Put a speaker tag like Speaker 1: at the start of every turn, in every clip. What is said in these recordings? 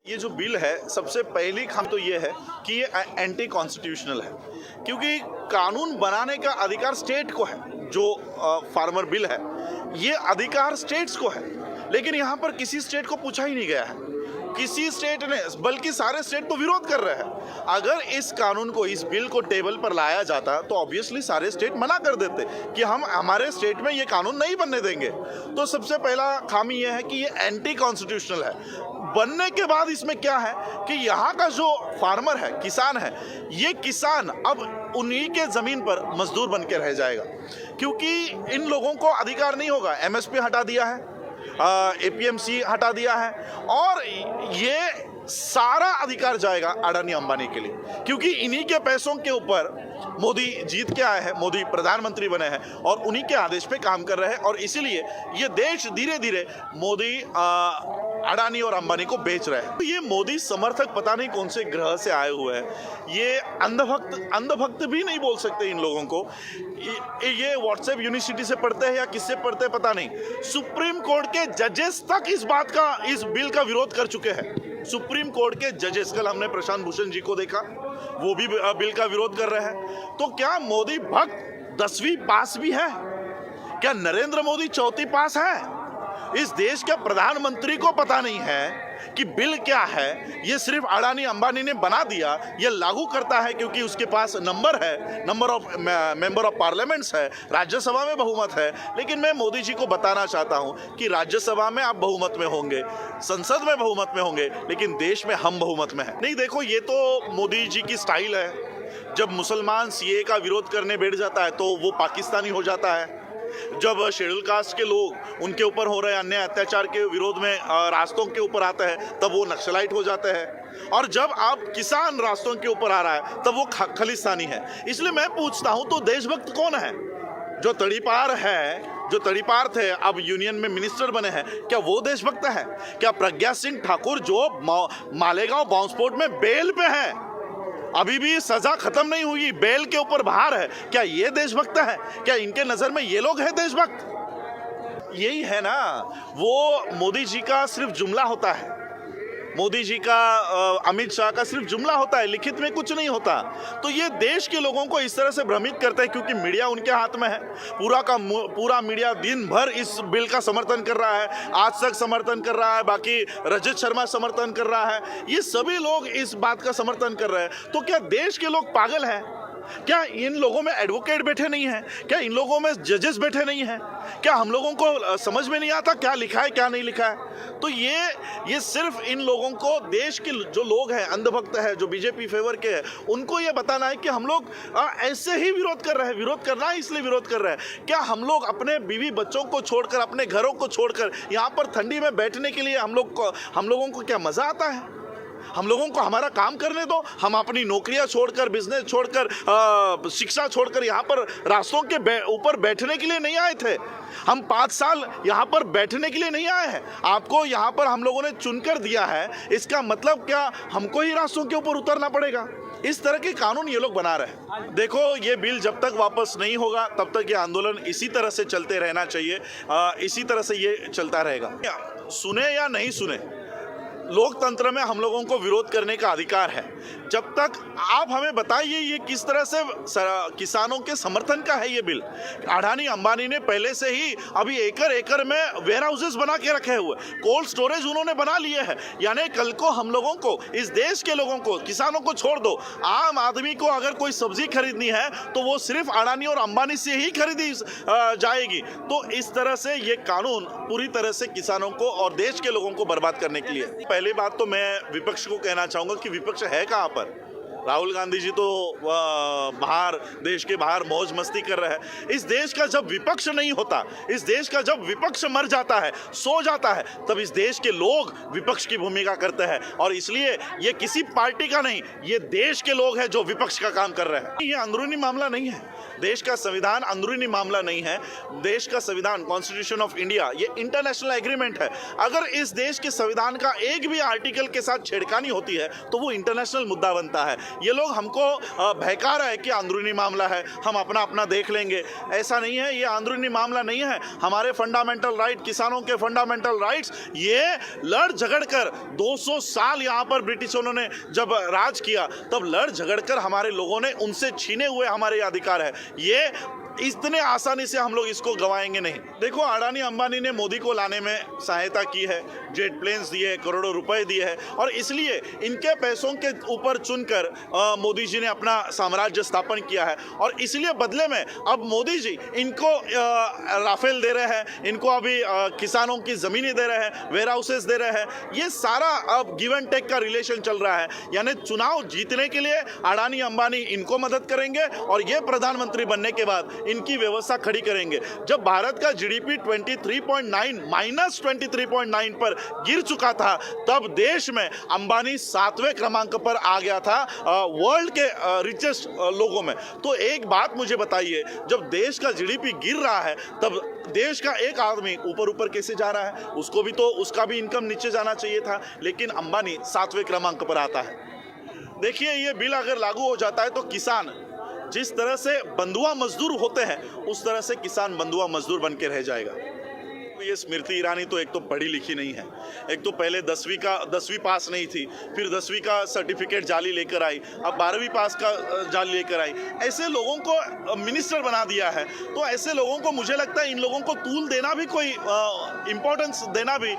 Speaker 1: ये जो बिल है, सबसे पहली खाम तो ये है कि ये एंटी कॉन्स्टिट्यूशनल है, क्योंकि कानून बनाने का अधिकार स्टेट को है। जो फार्मर बिल है, ये अधिकार स्टेट्स को है, लेकिन यहाँ पर किसी स्टेट को पूछा ही नहीं गया है, किसी स्टेट ने, बल्कि सारे स्टेट तो विरोध कर रहे हैं। अगर इस कानून को, इस बिल को टेबल पर लाया जाता तो ऑब्वियसली सारे स्टेट मना कर देते कि हम हमारे स्टेट में ये कानून नहीं बनने देंगे। तो सबसे पहला खामी ये है कि ये एंटी कॉन्स्टिट्यूशनल है। बनने के बाद इसमें क्या है कि यहाँ का जो फार्मर है, किसान है, ये किसान अब उन्हीं के जमीन पर मजदूर बन के रह जाएगा, क्योंकि इन लोगों को अधिकार नहीं होगा। एमएसपी हटा दिया है, एपीएमसी हटा दिया है, और ये सारा अधिकार जाएगा अडानी अंबानी के लिए, क्योंकि इन्हीं के पैसों के ऊपर मोदी जीत के आए हैं, मोदी प्रधानमंत्री बने हैं और उन्हीं के आदेश पे काम कर रहे हैं। और इसीलिए ये देश धीरे धीरे मोदी अडानी और अंबानी को बेच रहे हैं। तो ये मोदी समर्थक पता नहीं कौन से ग्रह से आए हुए हैं। ये अंधभक्त भी नहीं बोल सकते इन लोगों को। ये व्हाट्सएप यूनिवर्सिटी से पढ़ते हैं या किससे पढ़ते हैं पता नहीं। सुप्रीम कोर्ट के जजेस तक इस बिल का विरोध कर चुके हैं। सुप्रीम कोर्ट के जजेस, कल हमने प्रशांत भूषण जी को देखा, वो भी बिल का विरोध कर रहे हैं। तो क्या मोदी भक्त 10वीं पास भी है? क्या नरेंद्र मोदी 4वीं पास है? इस देश के प्रधानमंत्री को पता नहीं है कि बिल क्या है। ये सिर्फ अडानी अंबानी ने बना दिया, ये लागू करता है क्योंकि उसके पास नंबर है, number of member of parliaments है, राज्यसभा में बहुमत है। लेकिन मैं मोदी जी को बताना चाहता हूं कि राज्यसभा में आप बहुमत में होंगे, संसद में बहुमत में होंगे, लेकिन देश में हम बहुमत में हैं। नहीं, देखो, ये तो मोदी जी की स्टाइल है। जब मुसलमान सीए का विरोध करने बैठ जाता है तो वो पाकिस्तानी हो जाता है। जब शेड्यूल कास्ट के लोग उनके ऊपर हो रहे अन्याय अत्याचार के विरोध में रास्तों के ऊपर आते हैं तब वो नक्सलाइट हो जाते हैं, और जब आप किसान रास्तों के ऊपर आ रहा है तब वो खालिस्तानी है। इसलिए मैं पूछता हूं, तो देशभक्त कौन है? जो तड़ीपार है, जो तड़ीपार थे, अब यूनियन में मिनिस्टर बने हैं, क्या वो देशभक्त है? क्या प्रज्ञा सिंह ठाकुर जो मालेगांव बॉम्बस्फोट में बेल पे है, अभी भी सजा खत्म नहीं हुई, बेल के ऊपर बाहर है, क्या ये देशभक्त है? क्या इनके नजर में ये लोग हैं देशभक्त? यही है ना, वो मोदी जी का सिर्फ जुमला होता है, मोदी जी का, अमित शाह का सिर्फ जुमला होता है, लिखित में कुछ नहीं होता। तो ये देश के लोगों को इस तरह से भ्रमित करते हैं, क्योंकि मीडिया उनके हाथ में है। पूरा मीडिया दिन भर इस बिल का समर्थन कर रहा है, आज तक समर्थन कर रहा है, बाकी रजत शर्मा समर्थन कर रहा है, ये सभी लोग इस बात का समर्थन कर रहे हैं। तो क्या देश के लोग पागल हैं? क्या इन लोगों में एडवोकेट बैठे नहीं हैं? क्या इन लोगों में जजेस बैठे नहीं हैं? क्या हम लोगों को समझ में नहीं आता क्या लिखा है क्या नहीं लिखा है? तो ये सिर्फ इन लोगों को, देश के जो लोग हैं, अंधभक्त है, जो बीजेपी फेवर के हैं, उनको ये बताना है कि हम लोग ऐसे ही विरोध कर रहे हैं, विरोध करना है इसलिए विरोध कर रहे हैं। क्या हम लोग अपने बीवी बच्चों को छोड़कर, अपने घरों को छोड़कर यहाँ पर ठंडी में बैठने के लिए हम लोगों को क्या मजा आता है? हम लोगों को हमारा काम करने दो। हम अपनी नौकरियां छोड़कर, बिजनेस छोड़कर, शिक्षा छोड़कर यहाँ पर रास्तों के ऊपर बैठने के लिए नहीं आए थे। हम 5 साल यहाँ पर बैठने के लिए नहीं आए हैं। आपको यहाँ पर हम लोगों ने चुनकर दिया है, इसका मतलब क्या हमको ही रास्तों के ऊपर उतरना पड़ेगा? इस तरह के कानून ये लोग बना रहे हैं। देखो, ये बिल जब तक वापस नहीं होगा तब तक ये आंदोलन इसी तरह से चलते रहना चाहिए, इसी तरह से ये चलता रहेगा। सुने या नहीं सुने, लोकतंत्र में हम लोगों को विरोध करने का अधिकार है। जब तक आप हमें बताइए ये किस तरह से किसानों के समर्थन का है ये बिल। अडानी अंबानी ने पहले से ही अभी एकड़ में वेयर हाउसेस बना के रखे हुए, कोल्ड स्टोरेज उन्होंने बना लिए हैं। यानी कल को हम लोगों को, इस देश के लोगों को, किसानों को छोड़ दो, आम आदमी को अगर कोई सब्जी खरीदनी है तो वो सिर्फ अडानी और अंबानी से ही खरीदी जाएगी। तो इस तरह से ये कानून पूरी तरह से किसानों को और देश के लोगों को बर्बाद करने के लिए। पहली बात तो मैं विपक्ष को कहना चाहूंगा कि विपक्ष है कहां पर? राहुल गांधी जी तो बाहर, देश के बाहर मौज मस्ती कर रहे हैं। इस देश का जब विपक्ष नहीं होता, इस देश का जब विपक्ष मर जाता है, सो जाता है, तब इस देश के लोग विपक्ष की भूमिका करते हैं। और इसलिए ये किसी पार्टी का नहीं, ये देश के लोग हैं जो विपक्ष का काम कर रहे हैं। ये अंदरूनी मामला नहीं है, देश का संविधान अंदरूनी मामला नहीं है। देश का संविधान, कॉन्स्टिट्यूशन ऑफ इंडिया, ये इंटरनेशनल एग्रीमेंट है। अगर इस देश के संविधान का एक भी आर्टिकल के साथ छेड़खानी होती है तो वो इंटरनेशनल मुद्दा बनता है। ये लोग हमको बहका रहे हैं कि अंदरूनी मामला है, हम अपना अपना देख लेंगे। ऐसा नहीं है, ये अंदरूनी मामला नहीं है। हमारे फंडामेंटल राइट, किसानों के फंडामेंटल राइट्स, ये लड़ झगड़ कर 200 साल यहाँ पर ब्रिटिशों ने जब राज किया तब लड़ झगड़ कर हमारे लोगों ने उनसे छीने हुए हमारे अधिकार है। ये इतने आसानी से हम लोग इसको गवाएंगे नहीं। देखो, अडानी अंबानी ने मोदी को लाने में सहायता की है, जेट प्लेन्स दिए, करोड़ों रुपए दिए हैं, और इसलिए इनके पैसों के ऊपर चुनकर मोदी जी ने अपना साम्राज्य स्थापन किया है। और इसलिए बदले में अब मोदी जी इनको राफेल दे रहे हैं, इनको अभी किसानों की ज़मीनें दे रहे हैं, वेयर हाउसेस दे रहे हैं। ये सारा अब गिव एंड टेक का रिलेशन चल रहा है। यानी चुनाव जीतने के लिए अडानी अंबानी इनको मदद करेंगे और ये प्रधानमंत्री बनने के बाद इनकी व्यवस्था खड़ी करेंगे। जब भारत का जीडीपी 23.9 माइनस 23.9 पर गिर चुका था, तब देश में अंबानी 7वें क्रमांक पर आ गया था वर्ल्ड के रिचेस्ट लोगों में। तो एक बात मुझे बताइए, जब देश का जीडीपी गिर रहा है तब देश का एक आदमी ऊपर ऊपर कैसे जा रहा है? उसको भी तो उसका भी इनकम नीचे जाना चाहिए था, लेकिन अंबानी 7वें क्रमांक पर आता है। देखिए, ये बिल अगर लागू हो जाता है तो किसान जिस तरह से बंधुआ मजदूर होते हैं उस तरह से किसान बंधुआ मजदूर बन के रह जाएगा। ये स्मृति ईरानी तो एक तो पढ़ी लिखी नहीं है, एक तो पहले 10वीं पास नहीं थी, फिर 10वीं का सर्टिफिकेट जाली लेकर आई, अब 12वीं पास का जाली लेकर आई। ऐसे लोगों को मिनिस्टर बना दिया है। तो ऐसे लोगों को, मुझे लगता है इन लोगों को तूल देना भी कोई इम्पोर्टेंस देना भी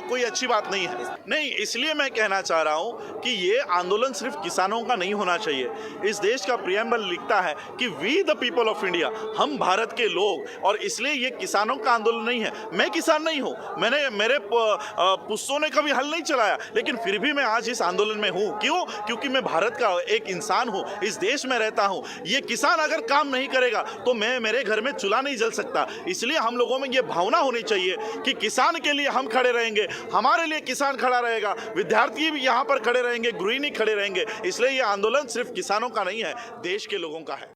Speaker 1: कोई अच्छी बात नहीं है। नहीं, इसलिए मैं कहना चाह रहा हूँ कि ये आंदोलन सिर्फ किसानों का नहीं होना चाहिए। इस देश का प्रियम्बल लिखता है कि we the people of India, हम भारत के लोग, और इसलिए ये किसानों का आंदोलन नहीं है। मैं किसान नहीं हूं, मेरे पुश्तों ने कभी हल नहीं चलाया, लेकिन फिर भी मैं आज इस आंदोलन में हूं। क्यों? क्योंकि मैं भारत का एक इंसान हूं, इस देश में रहता हूं। ये किसान अगर काम नहीं करेगा तो मेरे घर में चूल्हा नहीं जल सकता। इसलिए हम लोगों में ये भावना होनी चाहिए कि किसान के लिए हम खड़े रहेंगे, हमारे लिए किसान खड़ा रहेगा, विद्यार्थी भी यहाँ पर खड़े रहेंगे, गृहिणी खड़े रहेंगे। इसलिए ये आंदोलन सिर्फ किसानों का नहीं है, देश के लोगों का है।